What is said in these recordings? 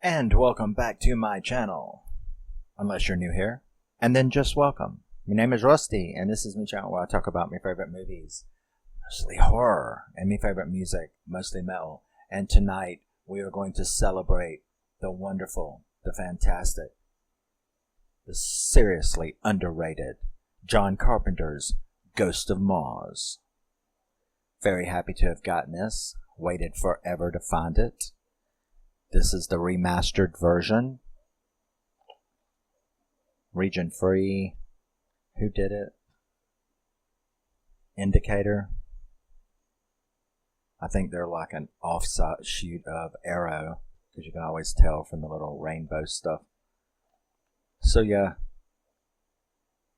And welcome back to my channel. Unless you're new here. And then just welcome. My name is Rusty, and this is my channel where I talk about my favorite movies. Mostly horror, and my favorite music, mostly metal. And tonight, we are going to celebrate the wonderful, the fantastic, the seriously underrated John Carpenter's Ghost of Mars. Very happy to have gotten this. Waited forever to find it. This is the remastered version. Region free. Who did it? Indicator. I think they're like an offshoot of Arrow, because you can always tell from the little rainbow stuff. So yeah,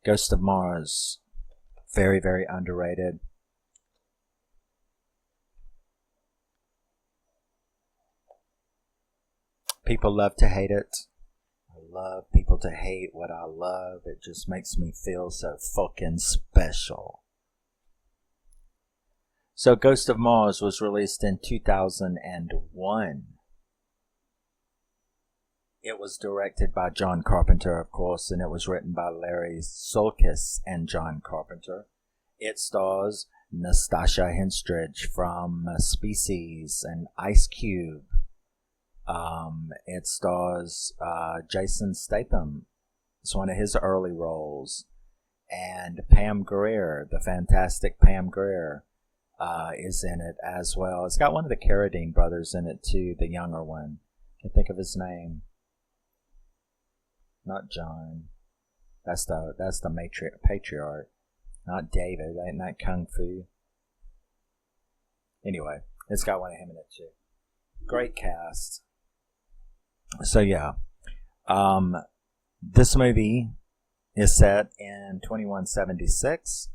Ghost of Mars. Very, very underrated. People love to hate it. I love people to hate what I love. It just makes me feel so fucking special. So Ghost of Mars was released in 2001. It was directed by John Carpenter, of course, and it was written by Larry Sulkis and John Carpenter. It stars Natasha Henstridge from Species and Ice Cube. It stars Jason Statham. It's one of his early roles. And Pam Grier, the fantastic Pam Grier, is in it as well. It's got one of the Carradine brothers in it too, the younger one. I can't think of his name. Not John. That's the patriarch. Not David. Ain't that Kung Fu? Anyway, it's got one of him in it too. Great cast. So yeah, this movie is set in 2176.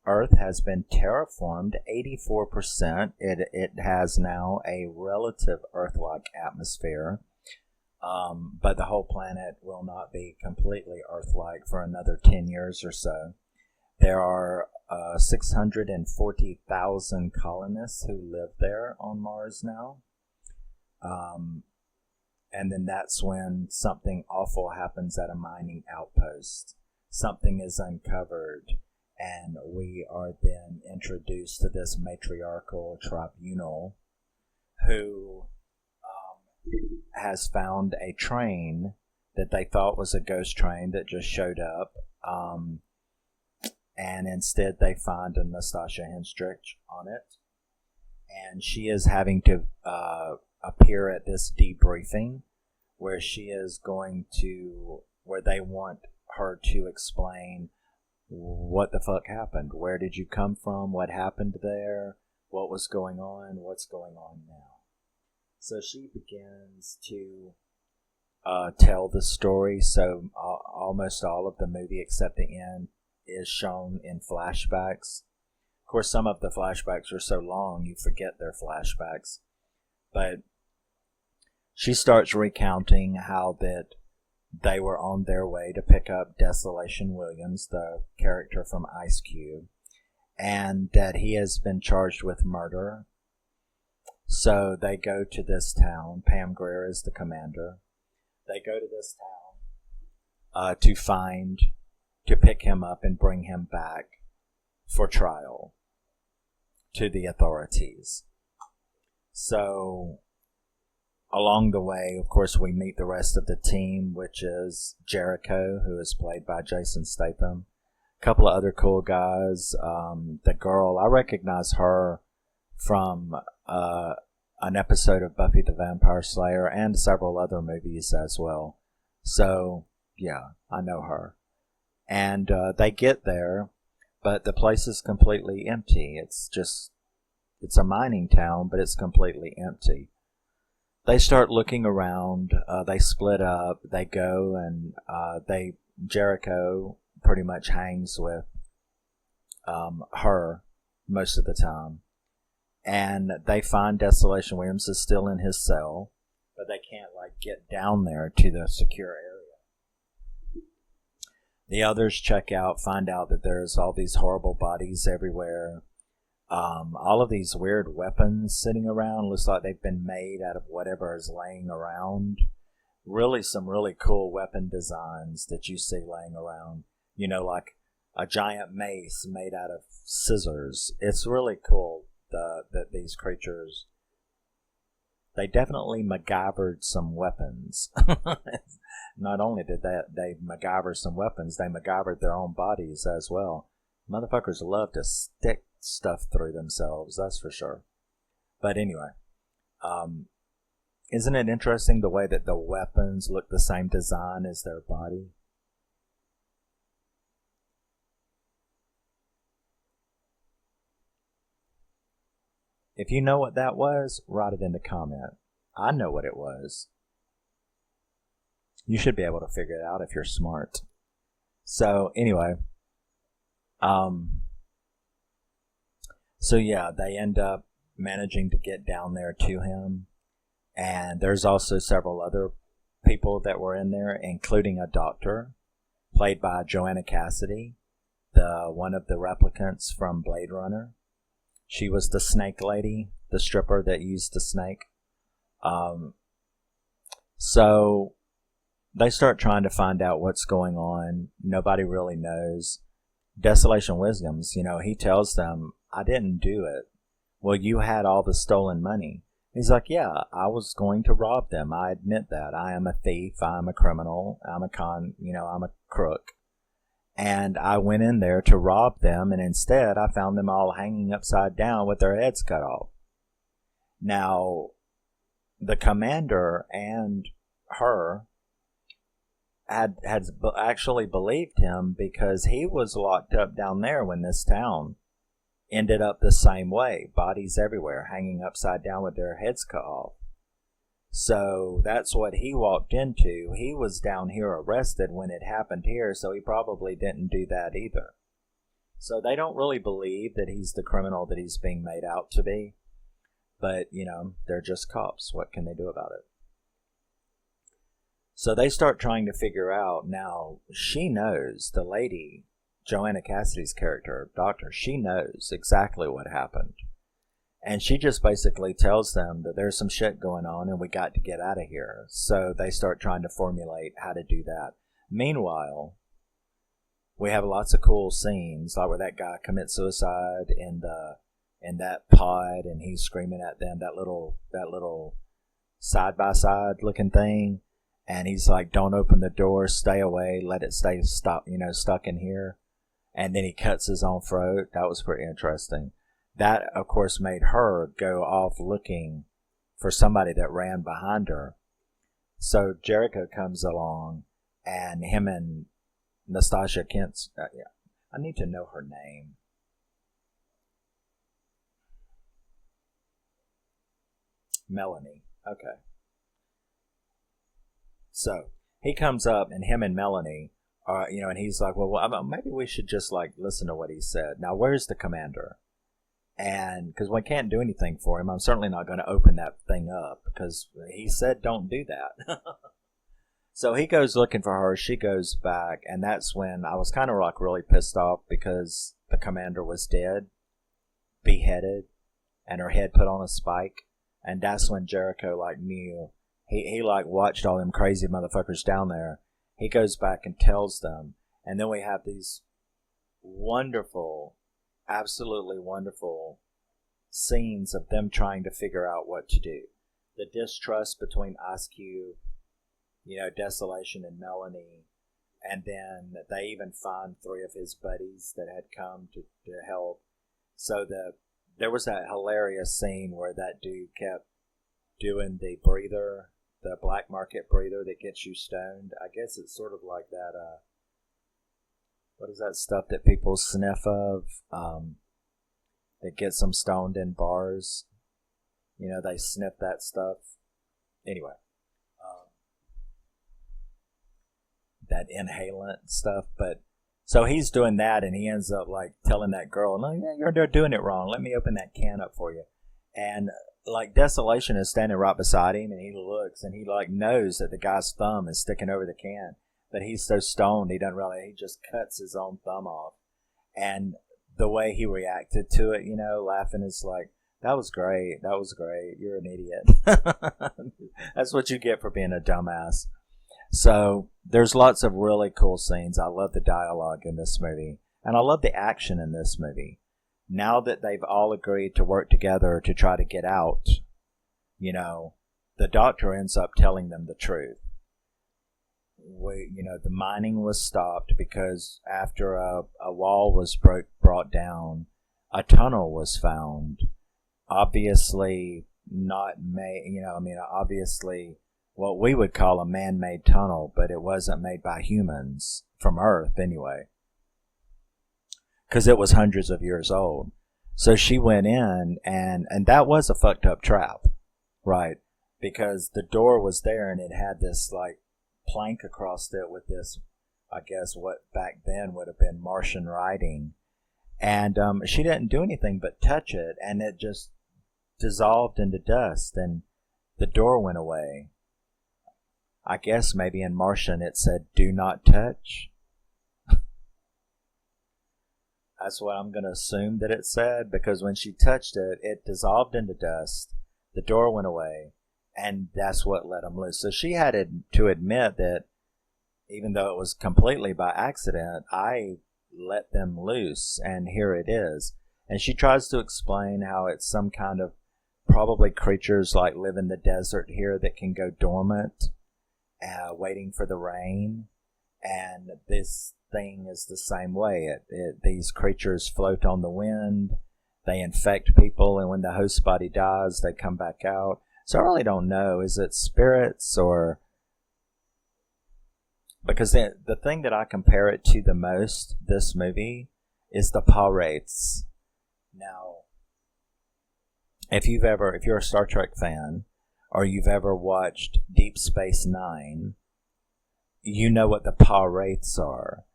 Earth has been terraformed 84%. It has now a relative Earth-like atmosphere, but the whole planet will not be completely Earth-like for another 10 years or so. There are 640,000 colonists who live there on Mars now. And then that's when something awful happens at a mining outpost. Something is uncovered, and we are then introduced to this matriarchal tribunal who has found a train that they thought was a ghost train that just showed up. And instead they find a Natasha Henstridge on it. And she is having to appear at this debriefing where she is where they want her to explain what the fuck happened. Where did you come from? What happened there? What was going on? What's going on now? So she begins to tell the story. So almost all of the movie except the end is shown in flashbacks. Of course, some of the flashbacks are so long you forget they're flashbacks. But she starts recounting how that they were on their way to pick up Desolation Williams, the character from Ice Cube, and that he has been charged with murder. So they go to this town. Pam Grier is the commander. They go to this town to pick him up and bring him back for trial to the authorities. So along the way, of course, we meet the rest of the team, which is Jericho, who is played by Jason Statham. A couple of other cool guys. The girl, I recognize her from an episode of Buffy the Vampire Slayer and several other movies as well. So, yeah, I know her. And they get there, but the place is completely empty. It's a mining town, but it's completely empty. They start looking around. They split up. They go and Jericho pretty much hangs with her most of the time. And they find Desolation Williams is still in his cell, but they can't get down there to the secure area. The others check out, find out that there's all these horrible bodies everywhere. All of these weird weapons sitting around. Looks like they've been made out of whatever is laying around. some really cool weapon designs that you see laying around. Like a giant mace made out of scissors. It's really cool that these creatures, they definitely MacGyvered some weapons. Not only did they MacGyver some weapons, they MacGyvered their own bodies as well. Motherfuckers love to stick stuff through themselves, that's for sure. But anyway, isn't it interesting the way that the weapons look the same design as their body? If you know what that was, write it in the comment. I know what it was. You should be able to figure it out if you're smart. So anyway, so yeah, they end up managing to get down there to him, and there's also several other people that were in there, including a doctor played by Joanna Cassidy, the one of the replicants from Blade Runner. She was the snake lady, the stripper that used the snake. So they start trying to find out what's going on. Nobody really knows. Desolation Wisdoms, he tells them, I didn't do it. Well, you had all the stolen money. He's like, yeah, I was going to rob them. I admit that. I am a thief. I'm a criminal. I'm a crook. And I went in there to rob them, and instead I found them all hanging upside down with their heads cut off. Now, the commander and her had actually believed him, because he was locked up down there when this town ended up the same way. Bodies everywhere, hanging upside down with their heads cut off. So that's what he walked into. He was down here arrested when it happened here, so he probably didn't do that either. So they don't really believe that he's the criminal that he's being made out to be. But, they're just cops. What can they do about it? So they start trying to figure out, now, she knows, the lady, Joanna Cassidy's character, Doctor, she knows exactly what happened. And she just basically tells them that there's some shit going on and we got to get out of here. So they start trying to formulate how to do that. Meanwhile, we have lots of cool scenes, like where that guy commits suicide in that pod, and he's screaming at them, that little side-by-side looking thing. And he's like, don't open the door, stay away, let it stay stuck in here. And then he cuts his own throat. That was pretty interesting. That, of course, made her go off looking for somebody that ran behind her. So Jericho comes along, and him and Natasha Kent's... I need to know her name. Melanie. Okay. So he comes up, and him and Melanie are, and he's like, well, maybe we should just, listen to what he said. Now, where's the commander? And because we can't do anything for him, I'm certainly not going to open that thing up, because he said don't do that. So he goes looking for her. She goes back, and that's when I was kind of really pissed off, because the commander was dead, beheaded, and her head put on a spike. And that's when Jericho knew. He watched all them crazy motherfuckers down there. He goes back and tells them, and then we have these wonderful, absolutely wonderful scenes of them trying to figure out what to do. The distrust between Ice Cube, Desolation, and Melanie, and then they even find 3 of his buddies that had come to help. So there was that hilarious scene where that dude kept doing the breather, the black market breather that gets you stoned. I guess it's sort of like that, what is that stuff that people sniff of, that gets them stoned in bars? They sniff that stuff. Anyway, that inhalant stuff. But so he's doing that, and he ends up telling that girl, no, yeah, you're doing it wrong. Let me open that can up for you. And Desolation is standing right beside him, and he looks, and he knows that the guy's thumb is sticking over the can. But he's so stoned, he just cuts his own thumb off. And the way he reacted to it, laughing, is That was great. That was great. You're an idiot. That's what you get for being a dumbass. So there's lots of really cool scenes. I love the dialogue in this movie. And I love the action in this movie. Now that they've all agreed to work together to try to get out, the doctor ends up telling them the truth. The mining was stopped because after a wall was brought down, a tunnel was found. Obviously not made, obviously what we would call a man-made tunnel, but it wasn't made by humans from Earth anyway, because it was hundreds of years old. So she went in, and that was a fucked up trap, right? Because the door was there, and it had this like plank across it with this, I guess what back then would have been Martian writing, and she didn't do anything but touch it, and it just dissolved into dust, and the door went away. I guess maybe in Martian it said, "Do not touch." That's what I'm going to assume that it said, because when she touched it, it dissolved into dust, the door went away, and that's what let them loose. So she had to admit that even though it was completely by accident, I let them loose, and here it is. And she tries to explain how it's some kind of probably creatures like live in the desert here that can go dormant, waiting for the rain. And this thing is the same way. These creatures float on the wind. They infect people, and when the host body dies, they come back out. So I really don't know. Is it spirits or... Because the thing that I compare it to the most, this movie, is the pirates. Now, if you're a Star Trek fan, or you've ever watched Deep Space Nine, you know what the pirates are.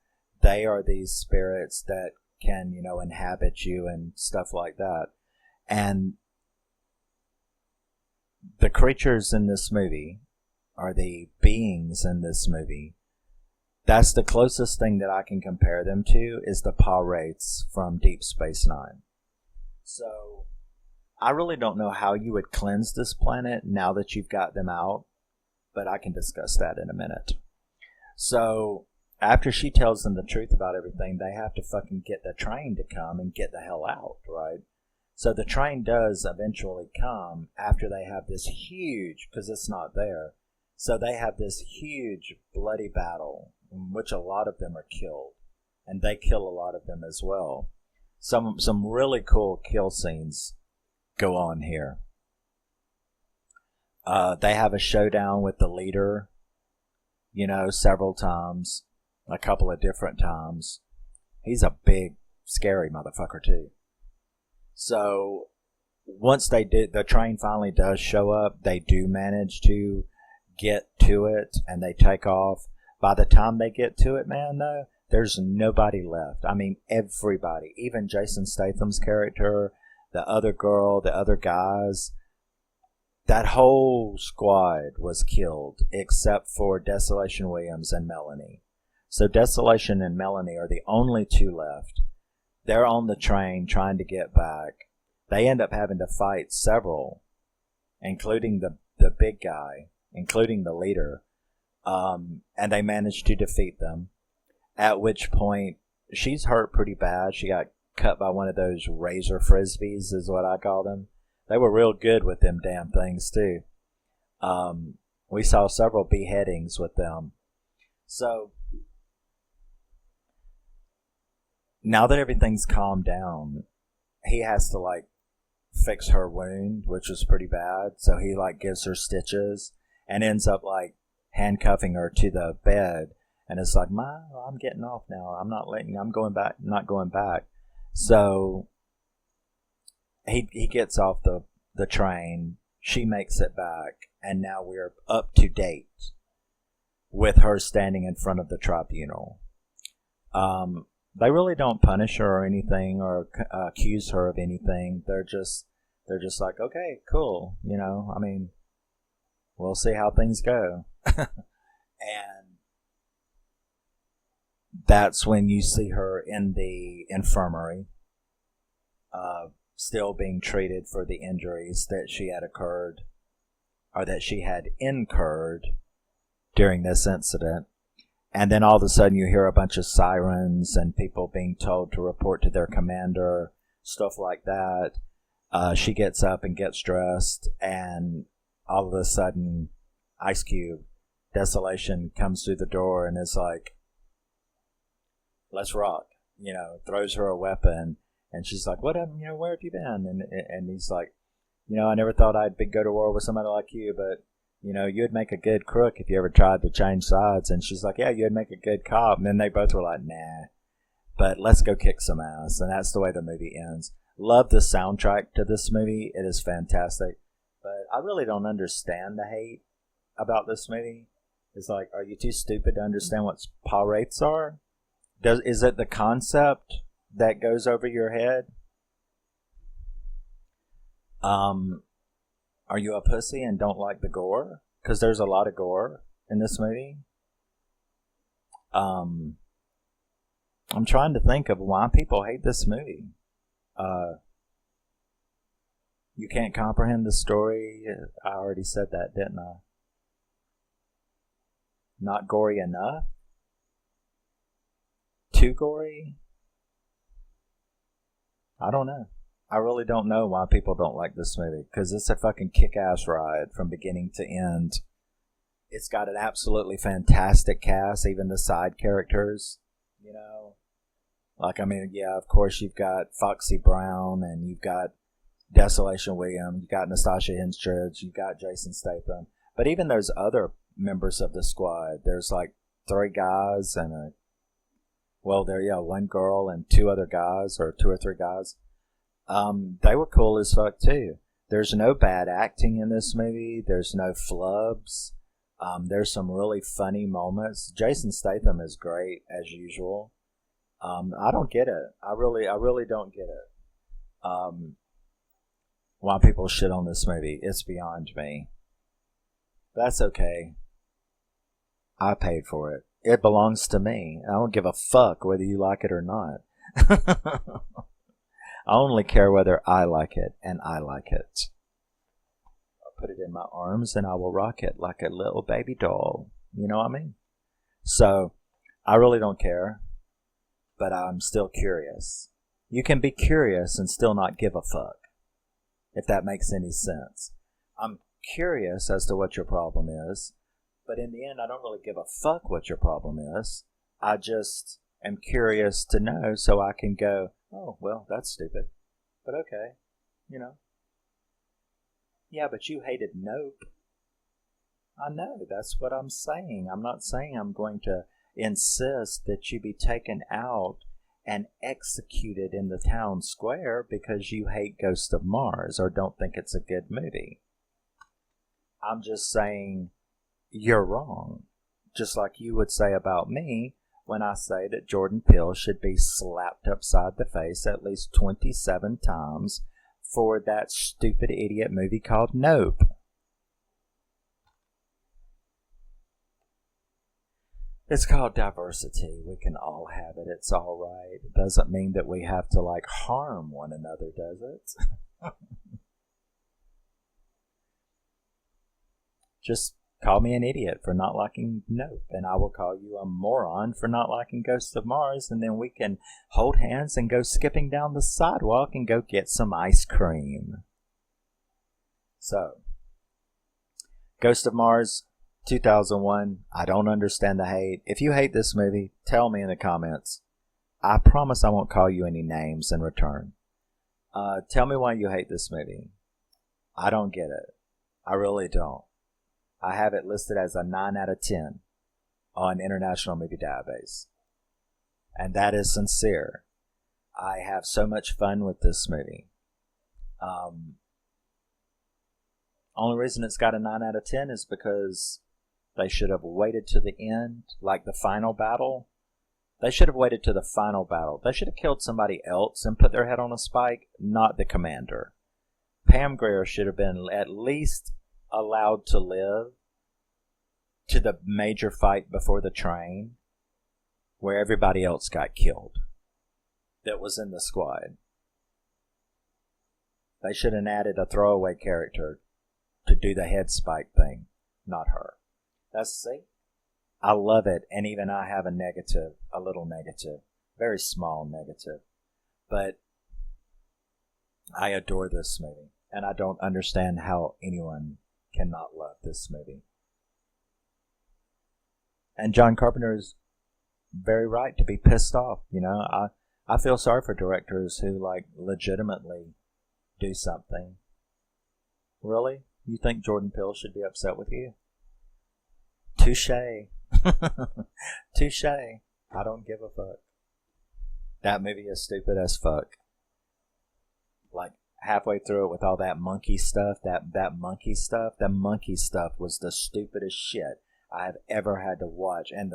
They are these spirits that can, inhabit you and stuff like that. And the creatures in this movie, or the beings in this movie, that's the closest thing that I can compare them to, is the pirates from Deep Space Nine. So I really don't know how you would cleanse this planet now that you've got them out, but I can discuss that in a minute. So after she tells them the truth about everything, they have to fucking get the train to come and get the hell out, right? So the train does eventually come after they have this huge, because it's not there, so they have this huge bloody battle in which a lot of them are killed, and they kill a lot of them as well. Some really cool kill scenes go on here. They have a showdown with the leader, several times, a couple of different times. He's a big, scary motherfucker too. So once the train finally does show up, they do manage to get to it, and they take off. By the time they get to it, man, though, there's nobody left. I mean, everybody, even Jason Statham's character, the other girl, the other guys, that whole squad was killed except for Desolation Williams and Melanie. So Desolation and Melanie are the only two left. They're on the train trying to get back. They end up having to fight several, including the big guy, including the leader, and they manage to defeat them. At which point, she's hurt pretty bad. She got cut by one of those razor frisbees, is what I call them. They were real good with them damn things, too. We saw several beheadings with them. So, now that everything's calmed down, he has to, fix her wound, which was pretty bad. So he, gives her stitches and ends up, handcuffing her to the bed. And it's like, I'm getting off now. I'm going back, not going back. So he gets off the train. She makes it back. And now we're up to date with her standing in front of the tribunal. They really don't punish her or anything or accuse her of anything. They're just like, okay, cool. We'll see how things go. And that's when you see her in the infirmary, still being treated for the injuries that she had occurred, or that she had incurred during this incident. And then all of a sudden you hear a bunch of sirens and people being told to report to their commander, stuff like that. She gets up and gets dressed, and all of a sudden Ice Cube, Desolation, comes through the door and is like, let's rock, throws her a weapon. And she's like, where have you been? And he's like, I never thought I'd go to war with somebody like you, but you'd make a good crook if you ever tried to change sides. And she's like, yeah, you'd make a good cop. And then they both were like, nah, but let's go kick some ass. And that's the way the movie ends. Love the soundtrack to this movie. It is fantastic. But I really don't understand the hate about this movie. It's like, are you too stupid to understand what pirates are? Is it the concept that goes over your head? Are you a pussy and don't like the gore? Because there's a lot of gore in this movie. I'm trying to think of why people hate this movie. You can't comprehend the story. I already said that, didn't I? Not gory enough? Too gory? I don't know. I really don't know why people don't like this movie, because it's a fucking kick-ass ride from beginning to end. It's got an absolutely fantastic cast, even the side characters, of course you've got Foxy Brown, and you've got Desolation Williams, you've got Natasha Henstridge, you've got Jason Statham. But even those other members of the squad, there's like 3 guys and one girl and 2 other guys, or 2 or 3 guys. They were cool as fuck too. There's no bad acting in this movie. There's no flubs. There's some really funny moments. Jason Statham is great as usual. I don't get it. I really don't get it. Why people shit on this movie, it's beyond me. That's okay. I paid for it. It belongs to me. I don't give a fuck whether you like it or not. I only care whether I like it, and I like it. I'll put it in my arms and I will rock it like a little baby doll. You know what I mean? So, I really don't care, but I'm still curious. You can be curious and still not give a fuck, if that makes any sense. I'm curious as to what your problem is, but in the end, I don't really give a fuck what your problem is. I just am curious to know so I can go, oh, well, that's stupid. But okay, Yeah, but you hated Nope. I know, that's what I'm saying. I'm not saying I'm going to insist that you be taken out and executed in the town square because you hate Ghost of Mars or don't think it's a good movie. I'm just saying you're wrong. Just like you would say about me when I say that Jordan Peele should be slapped upside the face at least 27 times for that stupid idiot movie called Nope. It's called diversity. We can all have it. It's all right. It doesn't mean that we have to, harm one another, does it? Just call me an idiot for not liking Nope, and I will call you a moron for not liking Ghosts of Mars, and then we can hold hands and go skipping down the sidewalk and go get some ice cream. So, Ghost of Mars, 2001. I don't understand the hate. If you hate this movie, tell me in the comments. I promise I won't call you any names in return. Tell me why you hate this movie. I don't get it. I really don't. I have it listed as a 9 out of 10 on International Movie Database. And that is sincere. I have so much fun with this movie. Only reason it's got a 9 out of 10 is because they should have waited to the end, like the final battle. They should have waited to the final battle. They should have killed somebody else and put their head on a spike, not the commander. Pam Grier should have been at least allowed to live to the major fight before the train, where everybody else got killed that was in the squad. They should have added a throwaway character to do the head spike thing, not her. See, I love it, and even I have a little negative, very small negative, but I adore this movie, and I don't understand how anyone cannot love this movie. And John Carpenter is very right to be pissed off. I feel sorry for directors who legitimately do something. Really? You think Jordan Peele should be upset with you? Touche. Touche. I don't give a fuck. That movie is stupid as fuck. Halfway through it with all that monkey stuff, that monkey stuff was the stupidest shit I have ever had to watch. And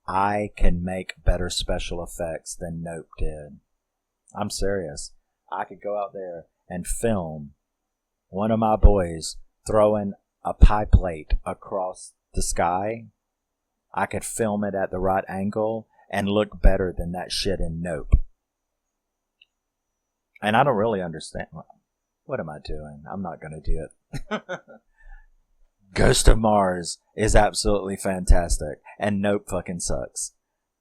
I can make better special effects than Nope did. I'm serious. I could go out there and film one of my boys throwing a pie plate across the sky. I could film it at the right angle and look better than that shit in Nope. And I don't really understand. What am I doing? I'm not going to do it. Ghost of Mars is absolutely fantastic, and Nope fucking sucks.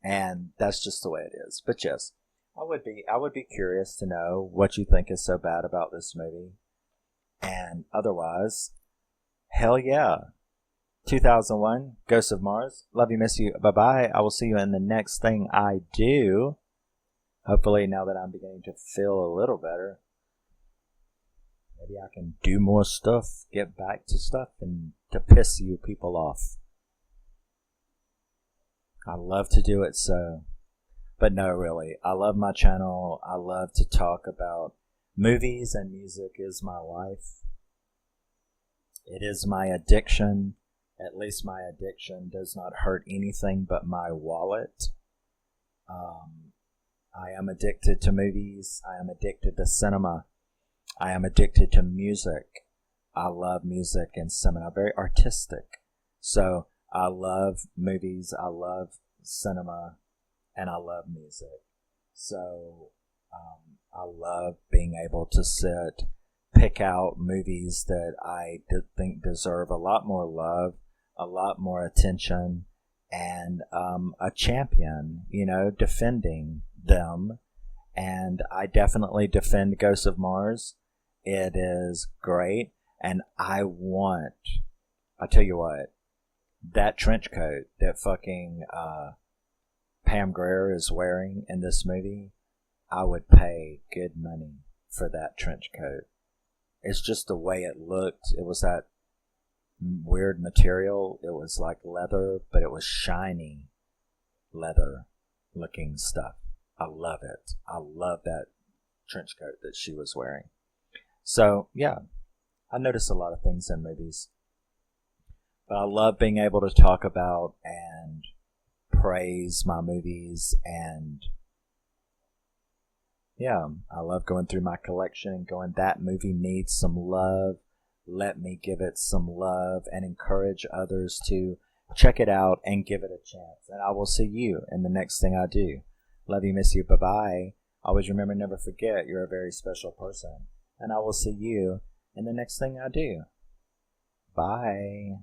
And that's just the way it is. But yes, I would be curious to know what you think is so bad about this movie. And otherwise, hell yeah. 2001, Ghost of Mars. Love you, miss you. Bye-bye. I will see you in the next thing I do. Hopefully, now that I'm beginning to feel a little better, maybe I can do more stuff, get back to stuff, and to piss you people off. I love to do it so. But no, really. I love my channel. I love to talk about movies, and music is my life. It is my addiction. At least my addiction does not hurt anything but my wallet. I am addicted to movies. I am addicted to cinema. I am addicted to music. I love music and cinema. Very artistic. So I love movies. I love cinema. And I love music. So I love being able to pick out movies that I think deserve a lot more love, a lot more attention, and a champion, defending them. And I definitely defend Ghost of Mars. It is great. And I tell you what, that trench coat that fucking Pam Grier is wearing in this movie, I would pay good money for that trench coat. It's just the way it looked. It was that weird material. It was like leather, but it was shiny leather looking stuff. I love it. I love that trench coat that she was wearing. So, yeah, I notice a lot of things in movies. But I love being able to talk about and praise my movies, and yeah, I love going through my collection and going, that movie needs some love. Let me give it some love, and encourage others to check it out and give it a chance. And I will see you in the next thing I do. Love you, miss you, bye-bye. Always remember, never forget, you're a very special person. And I will see you in the next thing I do. Bye.